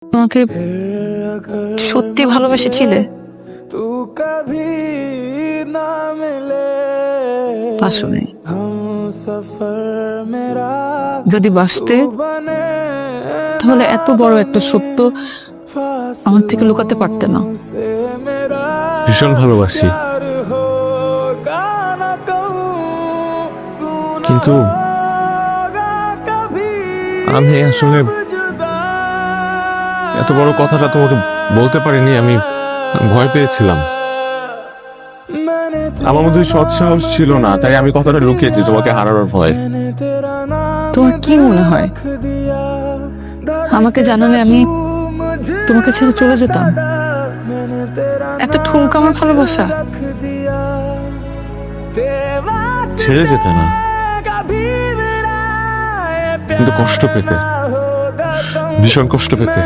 তোমাকে সত্যি ভালোবেসেছিলে? আসলে যদি বাসতে তাহলে এত বড় একটা সত্য আমার থেকে লুকাতে পারতে না। ভীষণ ভালোবাসি, কিন্তু আমি আসলে এত বড় কথাটা তোমাকে বলতে পারিনি। আমি ভয় পেয়েছিলাম, আমার মধ্যে সৎ সাহস ছিল না, তাই আমি কথাটা লুকিয়েছি তোমাকে হারানোর ভয়। তোমার কি মনে হয় আমাকে জানালে আমি তোমাকে ছেড়ে চলে যেতাম? একটা ঠুমকা আমার ভালোবাসা। ছেড়ে যেতে না, কিন্তু কষ্ট পেতে, ভীষণ কষ্ট পেতে।